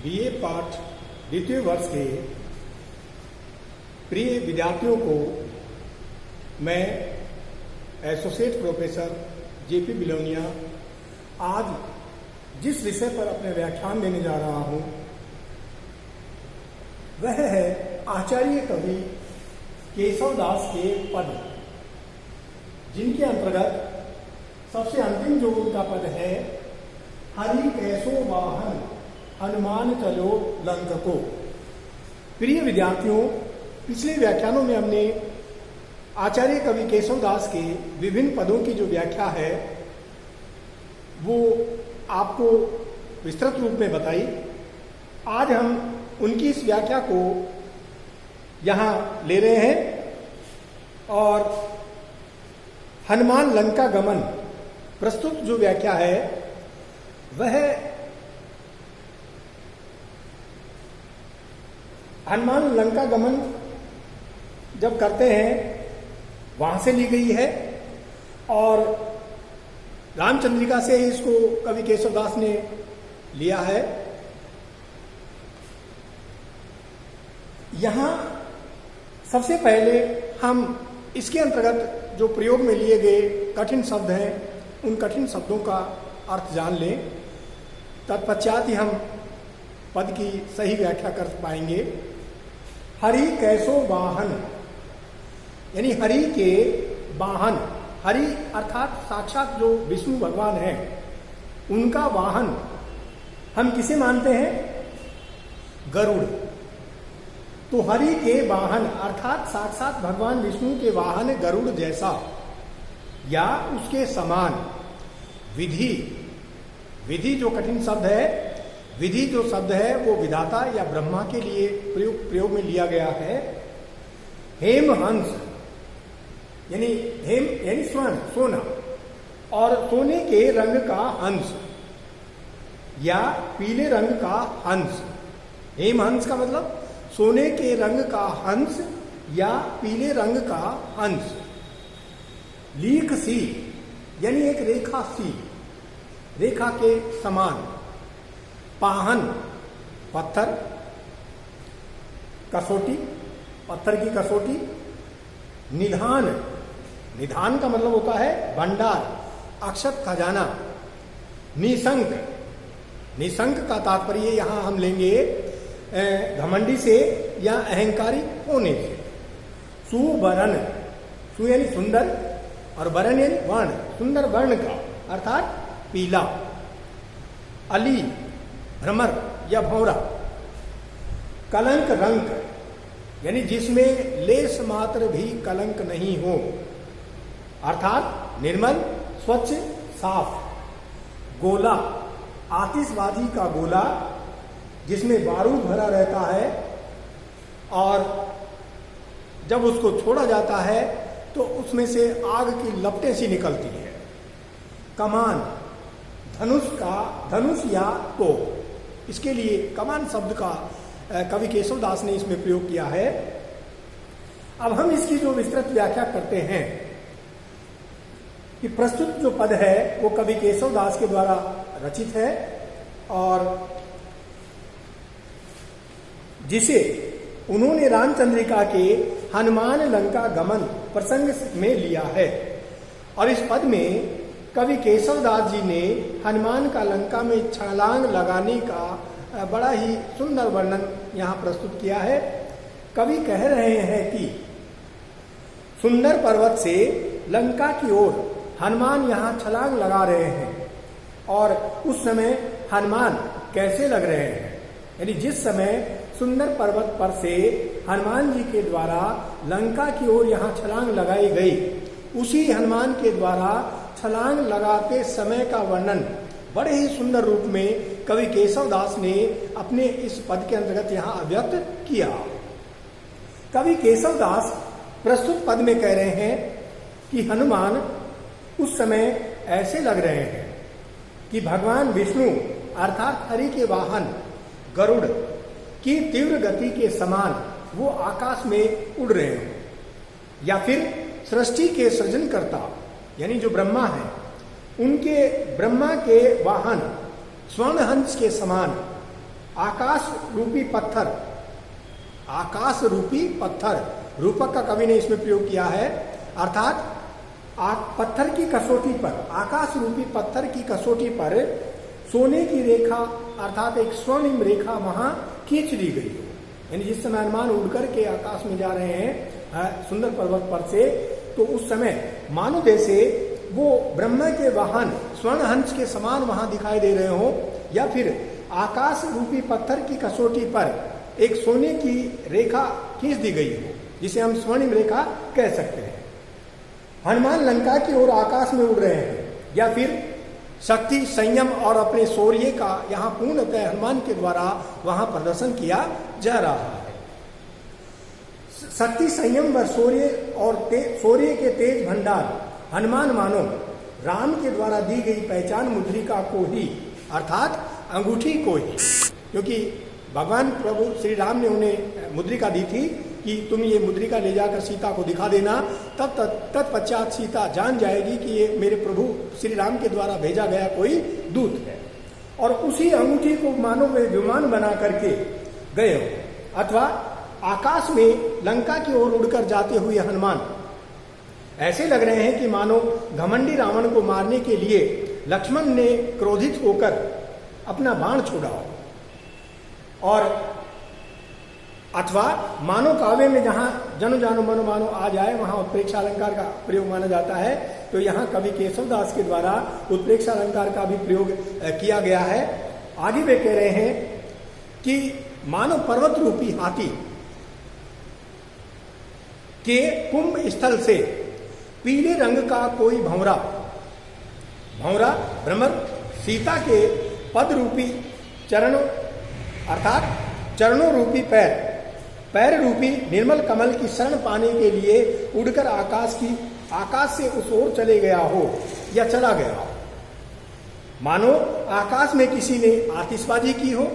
BA पाठ द्वितीय वर्ष के प्रिय विद्यार्थियों को मैं एसोसिएट प्रोफेसर जेपी बिलोनिया आज जिस विषय पर अपने व्याख्यान देने जा रहा हूं वह है आचार्य कवि केशवदास के पद, जिनके अंतर्गत सबसे अंतिम जो उनका पद है, हरि कैसो वाहन हनुमान चलो लंक को। प्रिय विद्यार्थियों, पिछले व्याख्यानों में हमने आचार्य कवि केशवदास के विभिन्न पदों की जो व्याख्या है वो आपको विस्तृत रूप में बताई। आज हम उनकी इस व्याख्या को यहाँ ले रहे हैं और हनुमान लंका गमन प्रस्तुत जो व्याख्या है वह हनुमान लंका गमन जब करते हैं वहां से ली गई है और रामचंद्रिका से इसको कवि केशवदास ने लिया है। यहां सबसे पहले हम इसके अंतर्गत जो प्रयोग में लिए गए कठिन शब्द हैं उन कठिन शब्दों का अर्थ जान लें, तत्पश्चात ही हम पद की सही व्याख्या कर पाएंगे। हरि कैसो वाहन, यानी हरि के वाहन, हरि अर्थात साक्षात जो विष्णु भगवान हैं उनका वाहन हम किसे मानते हैं? गरुड़। तो हरि के वाहन अर्थात साक्षात भगवान विष्णु के वाहन गरुड़ जैसा या उसके समान विधि, विधि जो कठिन शब्द है, विधि जो शब्द है वो विधाता या ब्रह्मा के लिए प्रयोग में लिया गया है। हेम हंस यानी हेम यानी स्वर्ण, सोना, और सोने के रंग का हंस या पीले रंग का हंस। हेम हंस का मतलब सोने के रंग का हंस या पीले रंग का हंस। लीक सी यानी एक रेखा सी, रेखा के समान। पाहन पत्थर, कसोटी, पत्थर की कसोटी। निधान, निधान का मतलब होता है भंडार, अक्षत खजाना। निशंक, निशंक का तात्पर्य यहां हम लेंगे घमंडी से या अहंकारी होने से। सुवर्ण, सु यानी सुंदर और वर्ण यानी वर्ण, सुंदर वर्ण का अर्थात पीला। अली भ्रमर या भौरा। कलंक रंग यानी जिसमें लेस मात्र भी कलंक नहीं हो, अर्थात निर्मल, स्वच्छ, साफ। गोला, आतिशबाजी का गोला जिसमें बारूद भरा रहता है और जब उसको छोड़ा जाता है तो उसमें से आग की लपटें सी निकलती है। कमान, धनुष का, धनुष या तोप, इसके लिए कमान शब्द का कवि केशवदास ने इसमें प्रयोग किया है। अब हम इसकी जो विस्तृत व्याख्या करते हैं कि प्रस्तुत जो पद है वो कवि केशवदास के द्वारा रचित है और जिसे उन्होंने रामचंद्रिका के हनुमान लंका गमन प्रसंग में लिया है। और इस पद में कवि केशवदास जी ने हनुमान का लंका में छलांग लगाने का बड़ा ही सुंदर वर्णन यहाँ प्रस्तुत किया है। कवि कह रहे हैं कि सुंदर पर्वत से लंका की ओर हनुमान यहाँ छलांग लगा रहे हैं और उस समय हनुमान कैसे लग रहे हैं, यानी जिस समय सुंदर पर्वत पर से हनुमान जी के द्वारा लंका की ओर यहाँ छलांग लगाई गई, उसी हनुमान के द्वारा छलांग लगाते समय का वर्णन बड़े ही सुंदर रूप में कवि केशवदास ने अपने इस पद के अंतर्गत यहाँ अभिव्यक्त किया। कवि केशवदास प्रस्तुत पद में कह रहे हैं कि हनुमान उस समय ऐसे लग रहे हैं कि भगवान विष्णु अर्थात हरि के वाहन गरुड़ की तीव्र गति के समान वो आकाश में उड़ रहे हैं, या फिर सृष्टि के सृजनकर्ता यानी जो ब्रह्मा है उनके ब्रह्मा के वाहन स्वर्ण हंस के समान आकाश रूपी पत्थर, आकाश रूपी पत्थर, रूपक का कवि ने इसमें प्रयोग किया है। अर्थात पत्थर की कसौटी पर, आकाश रूपी पत्थर की कसौटी पर सोने की रेखा अर्थात एक स्वर्णिम रेखा वहां खींच दी गई हो। यानी जिस समय हनुमान उड़कर के आकाश में जा रहे हैं सुंदर पर्वत पर से, तो उस समय मानो जैसे वो ब्रह्मा के वाहन स्वर्ण हंस के समान वहां दिखाई दे रहे हो, या फिर आकाश रूपी पत्थर की कसौटी पर एक सोने की रेखा खींच दी गई हो, जिसे हम स्वर्णिम रेखा कह सकते हैं। हनुमान लंका की ओर आकाश में उड़ रहे हैं, या फिर शक्ति, संयम और अपने शौर्य का यहाँ पूर्णतः हनुमान के द्वारा वहां प्रदर्शन किया जा रहा है। शक्ति, संयम व शौर्य और शौर्य के तेज भंडार हनुमान मानो राम के द्वारा दी गई पहचान मुद्रिका को ही, अर्थात अंगूठी को ही, क्योंकि भगवान प्रभु श्री राम ने उन्हें मुद्रिका दी थी कि तुम ये मुद्रिका ले जाकर सीता को दिखा देना, तब तत्पश्चात सीता जान जाएगी कि ये मेरे प्रभु श्री राम के द्वारा भेजा गया कोई दूत है। और उसी अंगूठी को मानो वे विमान बना करके गए हो, अथवा आकाश में लंका की ओर उड़कर जाते हुए हनुमान ऐसे लग रहे हैं कि मानो घमंडी रावण को मारने के लिए लक्ष्मण ने क्रोधित होकर अपना बाण छोड़ा हो, और अथवा मानो काव्य में जहां जनो जानो मनो मानो आ जाए वहां उत्प्रेक्षा अलंकार का प्रयोग माना जाता है। तो यहाँ कवि केशवदास के द्वारा उत्प्रेक्षा अलंकार का भी प्रयोग किया गया है। आगे वे कह रहे हैं कि मानो पर्वत रूपी हाथी के कुंभ स्थल से पीले रंग का कोई भंवरा, भंवरा भ्रमर सीता के पद रूपी चरणों अर्थात चरणों रूपी पैर, पैर रूपी निर्मल कमल की शरण पाने के लिए उड़कर आकाश से उस ओर चले गया हो या चला गया हो। मानो आकाश में किसी ने आतिशबाजी की हो,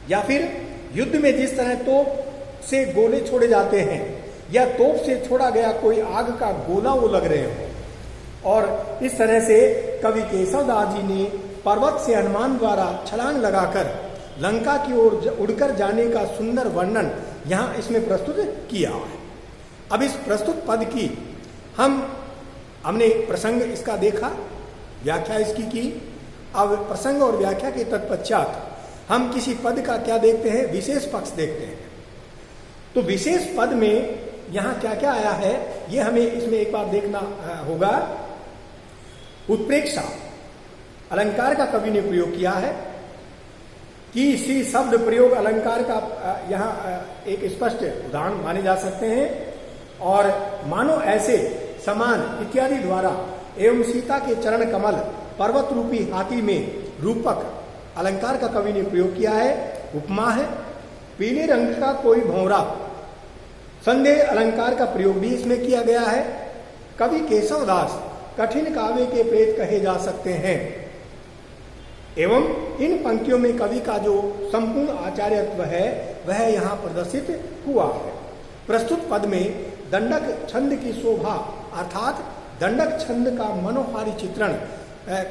या फिर युद्ध में जिस तरह तोप से गोले छोड़े जाते हैं या तोप से छोड़ा गया कोई आग का गोला वो लग रहे हो। और इस तरह से कवि केशवदास जी ने पर्वत से हनुमान द्वारा छलांग लगाकर लंका की ओर उड़कर जाने का सुंदर वर्णन यहाँ इसमें प्रस्तुत किया है। अब इस प्रस्तुत पद की हमने प्रसंग इसका देखा, व्याख्या इसकी की। अब प्रसंग और व्याख्या के तत्पश्चात हम किसी पद का क्या देखते हैं, विशेष पक्ष देखते हैं। तो विशेष पद में यहाँ क्या क्या आया है ये हमें इसमें एक बार देखना होगा। उत्प्रेक्षा अलंकार का कवि ने प्रयोग किया है कि इसी शब्द प्रयोग अलंकार का यहाँ एक स्पष्ट उदाहरण माने जा सकते हैं। और मानो ऐसे समान इत्यादि द्वारा एवं सीता के चरण कमल पर्वत रूपी हाथी में रूपक अलंकार का कवि ने प्रयोग किया है। उपमा है पीले रंग का कोई भंवरा, संदेह अलंकार का प्रयोग भी इसमें किया गया है। कवि केशवदास कठिन काव्य के प्रेत कहे जा सकते हैं, एवं इन पंक्तियों में कवि का जो संपूर्ण आचार्यत्व है वह यहाँ प्रदर्शित हुआ है। प्रस्तुत पद में दंडक छंद की शोभा अर्थात दंडक छंद का मनोहारी चित्रण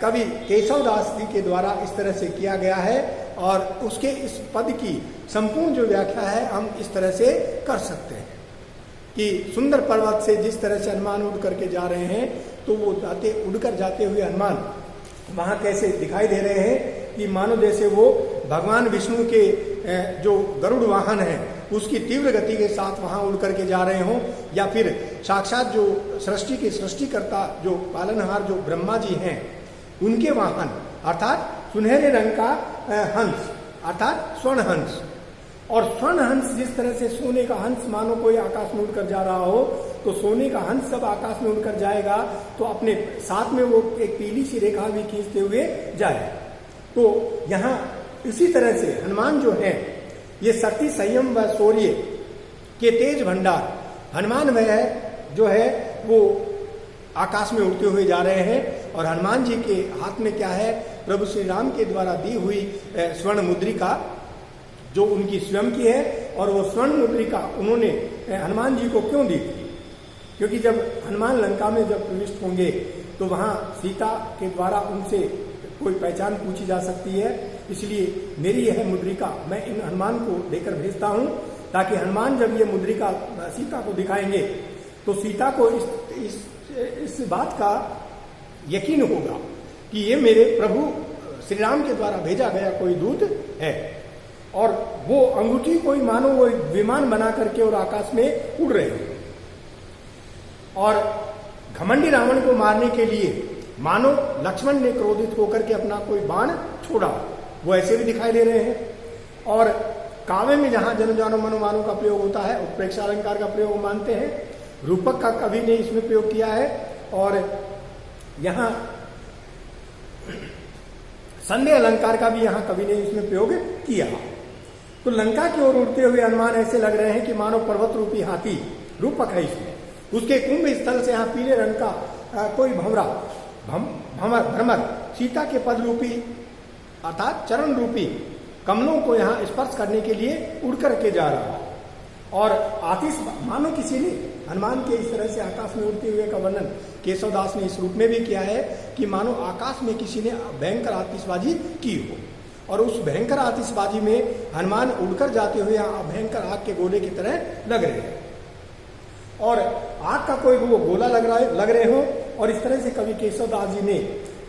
कवि केशवदास जी के द्वारा इस तरह से किया गया है। और उसके इस पद की संपूर्ण जो व्याख्या है हम इस तरह से कर सकते हैं कि सुंदर पर्वत से जिस तरह से हनुमान उड़ करके जा रहे हैं, तो वो उड़कर जाते हुए हनुमान वहाँ कैसे दिखाई दे रहे हैं कि मानो जैसे वो भगवान विष्णु के जो गरुड़ वाहन है उसकी तीव्र गति के साथ वहाँ उड़ करके जा रहे हों, या फिर साक्षात जो सृष्टि के सृष्टिकर्ता जो पालनहार जो ब्रह्मा जी हैं उनके वाहन अर्थात सुनहरे रंग का हंस अर्थात स्वर्ण हंस। और स्वर्ण हंस जिस तरह से सोने का हंस मानो कोई आकाश में उड़कर जा रहा हो, तो सोने का हंस जब आकाश में उड़कर जाएगा तो अपने साथ में वो एक पीली सी रेखा भी खींचते हुए जाए। तो यहाँ इसी तरह से हनुमान जो है ये शक्ति संयम व शौर्य के तेज भंडार हनुमान वह जो है वो आकाश में उड़ते हुए जा रहे हैं। और हनुमान जी के हाथ में क्या है, प्रभु श्री राम के द्वारा दी हुई स्वर्ण मुद्रिका जो उनकी स्वयं की है। और वो स्वर्ण मुद्रिका उन्होंने हनुमान जी को क्यों दी थी, क्योंकि जब हनुमान लंका में जब प्रविष्ट होंगे तो वहाँ सीता के द्वारा उनसे कोई पहचान पूछी जा सकती है। इसलिए मेरी यह मुद्रिका मैं इन हनुमान को देकर भेजता हूं, ताकि हनुमान जब ये मुद्रिका सीता को दिखाएंगे तो सीता को इस बात का यकीन होगा कि ये मेरे प्रभु श्री राम के द्वारा भेजा गया कोई दूत है। और वो अंगूठी कोई मानो वो विमान बना करके और आकाश में उड़ रहे हैं। और घमंडी रावण को मारने के लिए मानो लक्ष्मण ने क्रोधित होकर के अपना कोई बाण छोड़ा, वो ऐसे भी दिखाई दे रहे हैं। और काव्य में जहां जन जानो मनोमानों का प्रयोग होता है, उत्प्रेक्षा अलंकार का प्रयोग मानते हैं, रूपक का कवि ने इसमें प्रयोग किया है। और यहां संदेह अलंकार का भी यहां कवि ने इसमें प्रयोग किया। तो लंका की ओर उड़ते हुए हनुमान ऐसे लग रहे हैं कि मानो पर्वत रूपी हाथी रूपक है इसमें। उसके कुंभ स्थल से यहां पीले रंग का कोई भ्रमर सीता के पद रूपी अर्थात चरण रूपी कमलों को यहां स्पर्श करने के लिए उड़ करके जा रहा है। और आतिश मानो किसी ने हनुमान के इस तरह से आकाश में उड़ते हुए का वर्णन केशवदास ने इस रूप में भी किया है कि मानो आकाश में किसी ने भयंकर आतिशबाजी की हो, और उस भयंकर आतिशबाजी में हनुमान उड़कर जाते हुए भयंकर आग के गोले की तरह लग रहे हैं, और आग का कोई वो गोला लग रहे हो। और इस तरह से कवि केशवदास जी ने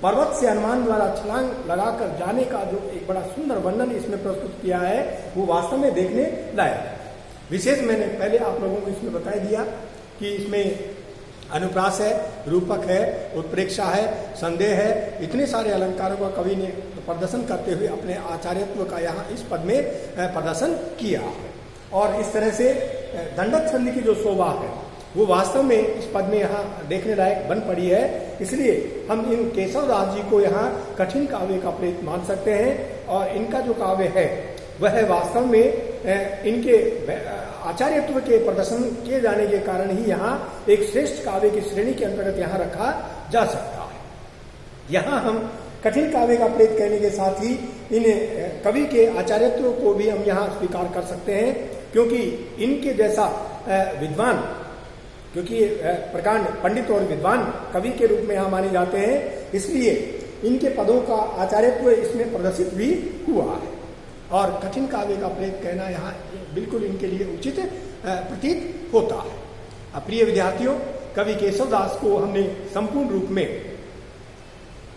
पर्वत से हनुमान द्वारा छलांग लगाकर जाने का जो एक बड़ा सुंदर वर्णन इसमें प्रस्तुत किया है, वो वास्तव में देखने लायक है। विशेष मैंने पहले आप लोगों को इसमें बता दिया कि इसमें अनुप्रास है, रूपक है, उत्प्रेक्षा है, संदेह है, इतने सारे अलंकारों का कवि ने प्रदर्शन करते हुए अपने आचार्यत्व का यहाँ इस पद में प्रदर्शन किया है। और इस तरह से दंडक छंद की जो शोभा है वो वास्तव में इस पद में यहाँ देखने लायक बन पड़ी है। इसलिए हम इन केशवदास जी को यहाँ कठिन काव्य का प्रेत मान सकते हैं, और इनका जो काव्य है वह वास्तव में इनके आचार्यत्व के प्रदर्शन किए जाने के कारण ही यहाँ एक श्रेष्ठ काव्य की श्रेणी के अंतर्गत यहाँ रखा जा सकता है। यहाँ हम कठिन काव्य का प्रेत कहने के साथ ही इन कवि के आचार्यत्व को भी हम यहाँ स्वीकार कर सकते हैं, क्योंकि इनके जैसा विद्वान, क्योंकि प्रकांड पंडित और विद्वान कवि के रूप में यहाँ माने जाते हैं, इसलिए इनके पदों का आचार्यत्व इसमें प्रदर्शित भी हुआ है। और कठिन काव्य का प्रेत कहना यहाँ बिल्कुल इनके लिए उचित प्रतीत होता है। प्रिय विद्यार्थियों, कवि केशवदास को हमने संपूर्ण रूप में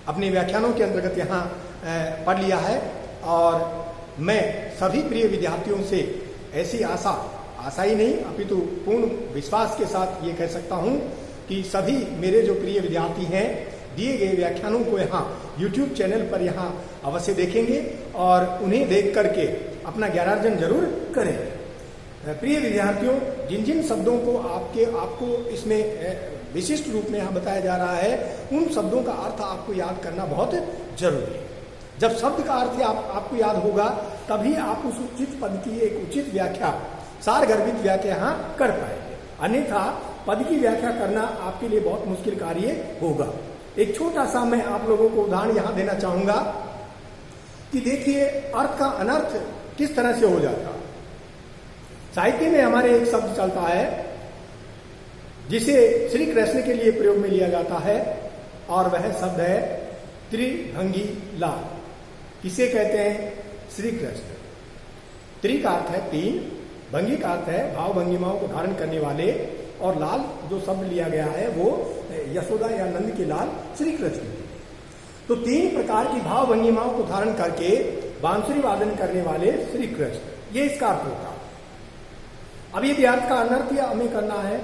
अपने व्याख्यानों के अंतर्गत यहाँ पढ़ लिया है, और मैं सभी प्रिय विद्यार्थियों से ऐसी आशा ही नहीं अपितु पूर्ण विश्वास के साथ ये कह सकता हूँ कि सभी मेरे जो प्रिय विद्यार्थी हैं दिए गए व्याख्यानों को यहाँ YouTube चैनल पर यहाँ अवश्य देखेंगे और उन्हें देख करके अपना ज्ञानार्जन जरूर करें। प्रिय विद्यार्थियों, जिन जिन शब्दों को आपको इसमें विशिष्ट रूप में यहाँ बताया जा रहा है, उन शब्दों का अर्थ आपको याद करना बहुत जरूरी है। जब शब्द का अर्थ आपको याद होगा तभी आप उस उचित पद की एक उचित व्याख्या, सारगर्भित व्याख्या यहाँ कर पाएंगे, अन्यथा पद की व्याख्या करना आपके लिए बहुत मुश्किल कार्य होगा। एक छोटा सा मैं आप लोगों को उदाहरण यहाँ देना चाहूंगा कि देखिए अर्थ का अनर्थ किस तरह से हो जाता है। साहित्य में हमारे एक शब्द चलता है जिसे श्री कृष्ण के लिए प्रयोग में लिया जाता है, और वह शब्द है त्रिभंगी लाल। किसे कहते हैं? श्री कृष्ण। त्रि का अर्थ है तीन, भंगी का अर्थ है भाव भंगिमाओं को धारण करने वाले, और लाल जो शब्द लिया गया है वो यशोदा या नंद के लाल श्री कृष्ण। तो तीन प्रकार की भाव भंगिमाओं को धारण करके बांसुरी वादन करने वाले श्री कृष्ण, ये इसका अर्थ होता है। अब यदि अर्थ का अनर्थ या हमें करना है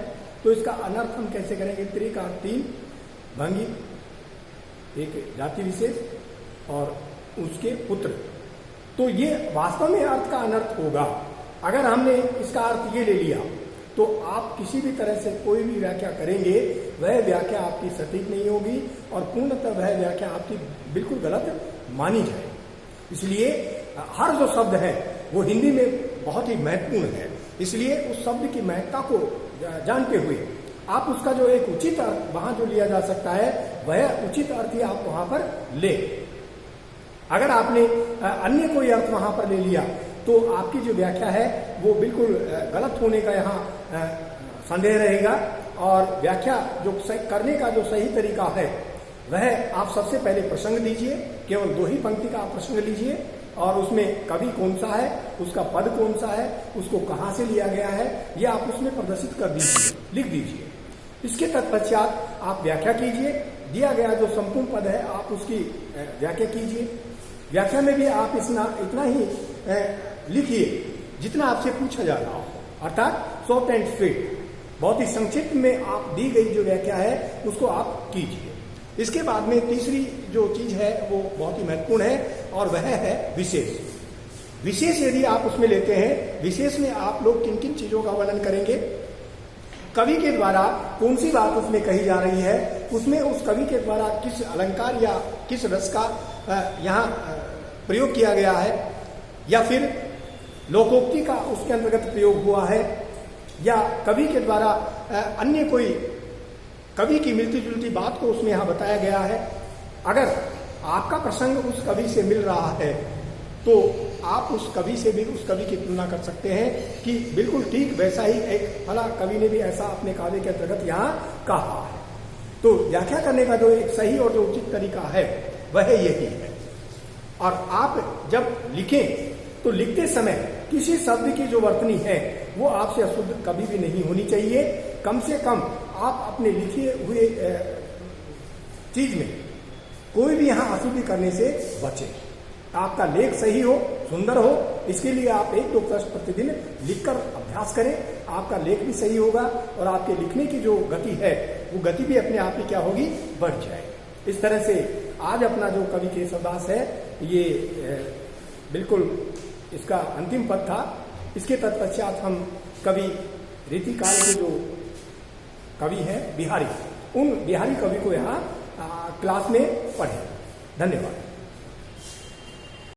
तो इसका अनर्थ हम कैसे करेंगे? त्रि का अर्थ तीन, भंगी एक जाति विशेष और उसके पुत्र, तो ये वास्तव में अर्थ का अनर्थ होगा। अगर हमने इसका अर्थ ये ले लिया तो आप किसी भी तरह से कोई भी व्याख्या करेंगे वह व्याख्या आपकी सटीक नहीं होगी और पूर्णतः वह व्याख्या आपकी बिल्कुल गलत मानी जाएगी। इसलिए हर जो शब्द है वो हिंदी में बहुत ही महत्वपूर्ण है, इसलिए उस शब्द की महत्ता को जानते हुए आप उसका जो एक उचित अर्थ वहां जो लिया जा सकता है वह उचित अर्थ ही आप वहां पर ले। अगर आपने अन्य कोई अर्थ वहां पर ले लिया तो आपकी जो व्याख्या है वो बिल्कुल गलत होने का यहाँ संदेह रहेगा, और व्याख्या जो करने का जो सही तरीका है वह आप सबसे पहले प्रसंग दीजिए, केवल 2 ही पंक्ति का आप प्रसंग लीजिए और उसमें कवि कौन सा है, उसका पद कौन सा है, उसको कहाँ से लिया गया है, यह आप उसमें प्रदर्शित कर दीजिए, लिख दीजिए। इसके तत्पश्चात आप व्याख्या कीजिए, दिया गया जो संपूर्ण पद है आप उसकी व्याख्या कीजिए। व्याख्या में भी आप इतना ही लिखिए जितना आपसे पूछा जा रहा हो, अर्थात शॉर्ट एंड स्वीट, बहुत ही संक्षिप्त में आप दी गई जो व्याख्या है उसको आप कीजिए। इसके बाद में तीसरी जो चीज है वो बहुत ही महत्वपूर्ण है और वह है विशेष। विशेष यदि आप उसमें लेते हैं, विशेष में आप लोग किन किन चीजों का वर्णन करेंगे, कवि के द्वारा कौन सी बात उसमें कही जा रही है, उसमें उस कवि के द्वारा किस अलंकार या किस रस का यहाँ प्रयोग किया गया है, या फिर लोकोक्ति का उसके अंतर्गत प्रयोग हुआ है, या कवि के द्वारा अन्य कोई कवि की मिलती जुलती बात को उसमें यहाँ बताया गया है। अगर आपका प्रसंग उस कवि से मिल रहा है तो आप उस कवि से भी उस कवि की तुलना कर सकते हैं कि बिल्कुल ठीक वैसा ही एक फला कवि ने भी ऐसा अपने काव्य के अंतर्गत यहाँ कहा है। तो व्याख्या करने का जो एक सही और जो उचित तरीका है वह यही है। और आप जब लिखें तो लिखते समय किसी शब्द की जो वर्तनी है वो आपसे अशुद्ध कभी भी नहीं होनी चाहिए। कम से कम आप अपने लिखे हुए चीज में कोई भी यहाँ अशुद्धि करने से बचें। आपका लेख सही हो, सुंदर हो, इसके लिए आप 1-2 प्रश्न प्रतिदिन लिखकर अभ्यास करें। आपका लेख भी सही होगा और आपके लिखने की जो गति है वो गति भी अपने आप ही क्या होगी, बढ़ जाएगी। इस तरह से आज अपना जो कवि केशवदास है ये बिल्कुल इसका अंतिम पद था। इसके तत्पश्चात हम कवि रीतिकाल के जो कवि हैं बिहारी, उन बिहारी कवि को यहाँ क्लास में पढ़ें। धन्यवाद।